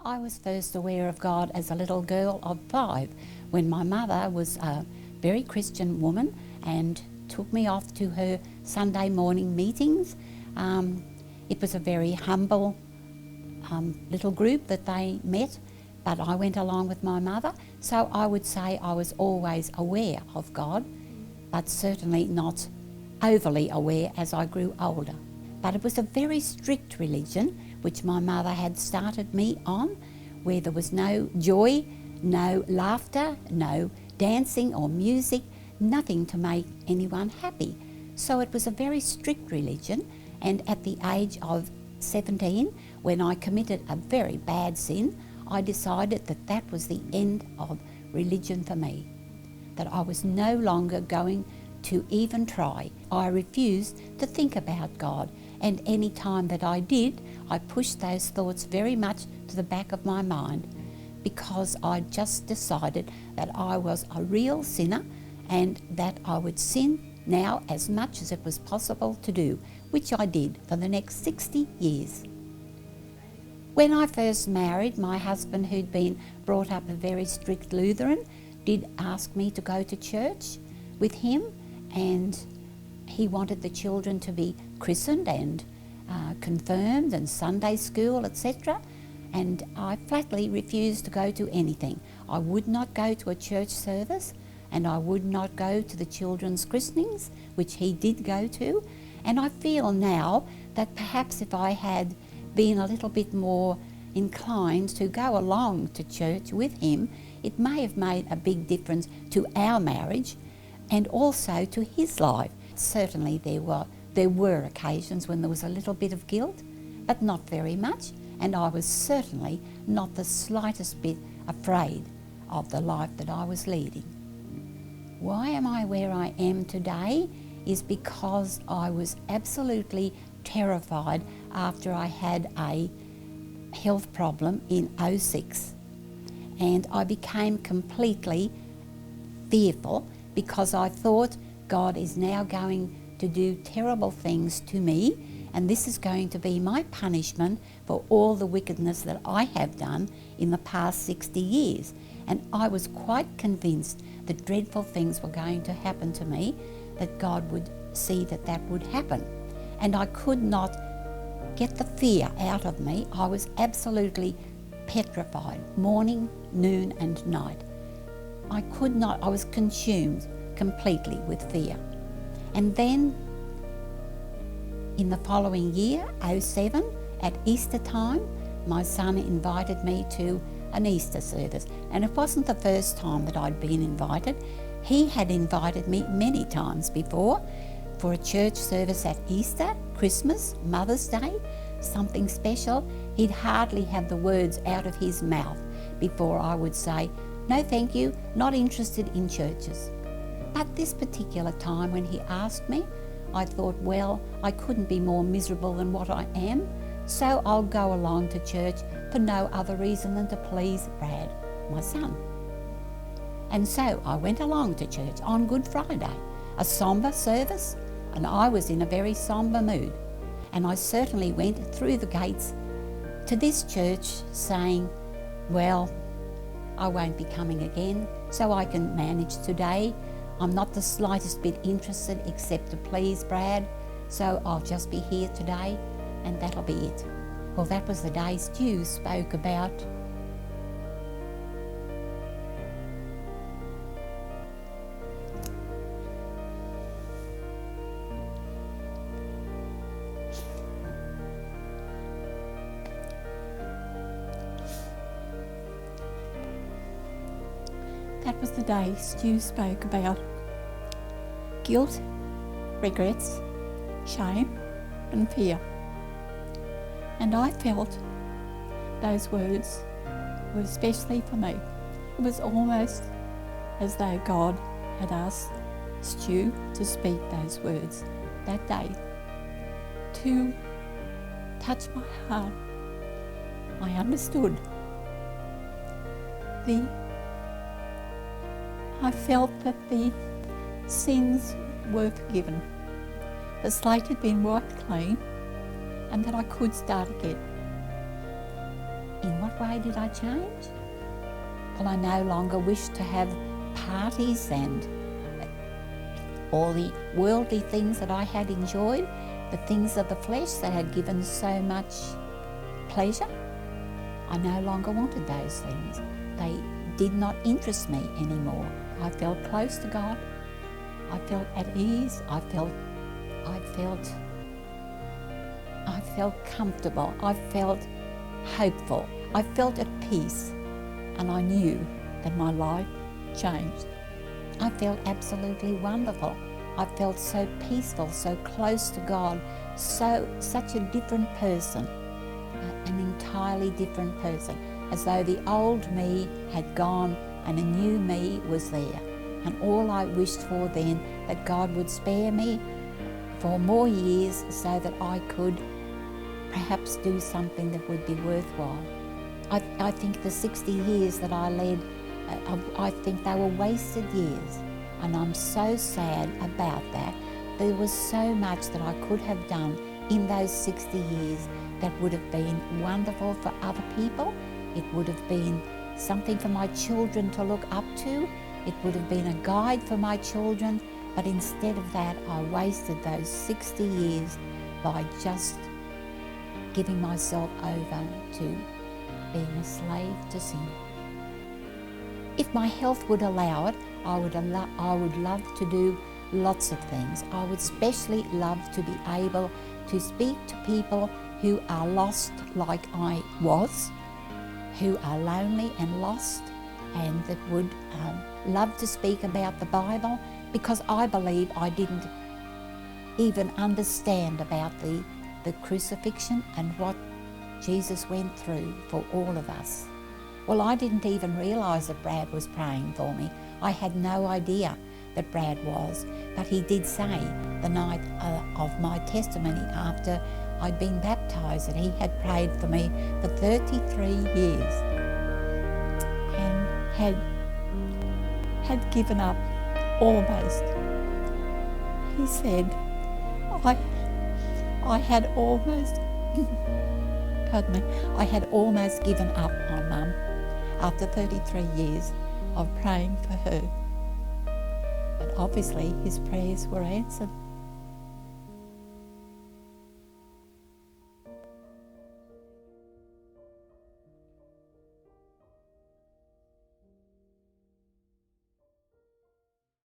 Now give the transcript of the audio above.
I was first aware of God as a little girl of 5 when my mother was a very Christian woman and took me off to her Sunday morning meetings. It was a very humble little group that they met, but I went along with my mother, so I would say I was always aware of God, but certainly not overly aware as I grew older. But it was a very strict religion which my mother had started me on, where there was no joy, no laughter, no dancing or music, nothing to make anyone happy. So it was a very strict religion, and at the age of 17, when I committed a very bad sin, I decided that that was the end of religion for me, that I was no longer going to even try. I refused to think about God, and any time that I did, I pushed those thoughts very much to the back of my mind, because I just decided that I was a real sinner and that I would sin now as much as it was possible to do, which I did for the next 60 years. When I first married, my husband, who'd been brought up a very strict Lutheran, did ask me to go to church with him, and he wanted the children to be christened and confirmed and Sunday school, etc. And I flatly refused to go to anything. I would not go to a church service, and I would not go to the children's christenings, which he did go to. And I feel now that perhaps if I had been a little bit more inclined to go along to church with him, it may have made a big difference to our marriage and also to his life. Certainly there were occasions when there was a little bit of guilt, but not very much, and I was certainly not the slightest bit afraid of the life that I was leading. Why am I where I am today is because I was absolutely terrified after I had a health problem in 2006, and I became completely fearful because I thought God is now going to do terrible things to me, and this is going to be my punishment for all the wickedness that I have done in the past 60 years. And I was quite convinced that dreadful things were going to happen to me, that God would see that that would happen. And I could not get the fear out of me. I was absolutely petrified, morning, noon and night. I was consumed completely with fear. And then in the following year, 2007, at Easter time, my son invited me to an Easter service. And it wasn't the first time that I'd been invited. He had invited me many times before for a church service at Easter, Christmas, Mother's Day, something special. He'd hardly have the words out of his mouth before I would say, "No, thank you, not interested in churches." But this particular time when he asked me, I thought, well, I couldn't be more miserable than what I am, so I'll go along to church for no other reason than to please Brad, my son. And so I went along to church on Good Friday, a sombre service, and I was in a very sombre mood. And I certainly went through the gates to this church saying, well, I won't be coming again, so I can manage today. I'm not the slightest bit interested except to please Brad, so I'll just be here today and that'll be it. Well, that was the day Stu spoke about. That was the day Stu spoke about guilt, regrets, shame and fear. And I felt those words were especially for me. It was almost as though God had asked Stu to speak those words that day to touch my heart. I understood. I felt that the sins were forgiven. The slate had been wiped clean and that I could start again. In what way did I change? Well, I no longer wished to have parties and all the worldly things that I had enjoyed, the things of the flesh that had given so much pleasure. I no longer wanted those things. They did not interest me anymore. I felt close to God. I felt at ease. I felt comfortable. I felt hopeful. I felt at peace, and I knew that my life changed. I felt absolutely wonderful. I felt so peaceful, so close to God, such a different person, an entirely different person, as though the old me had gone and a new me was there. And all I wished for then, that God would spare me for more years so that I could perhaps do something that would be worthwhile. I think the 60 years that I led, I think they were wasted years, and I'm so sad about that. There was so much that I could have done in those 60 years that would have been wonderful for other people. It would have been something for my children to look up to. It would have been a guide for my children, but instead of that, I wasted those 60 years by just giving myself over to being a slave to sin. If my health would allow it, I would love to do lots of things. I would especially love to be able to speak to people who are lost like I was, who are lonely and lost, and that would love to speak about the Bible, because I believe I didn't even understand about the crucifixion and what Jesus went through for all of us. Well, I didn't even realise that Brad was praying for me. I had no idea that Brad was, but he did say the night of my testimony after I'd been baptised that he had prayed for me for 33 years and had given up almost. He said, I had almost, pardon me, I had almost given up on Mum after 33 years of praying for her. But obviously his prayers were answered.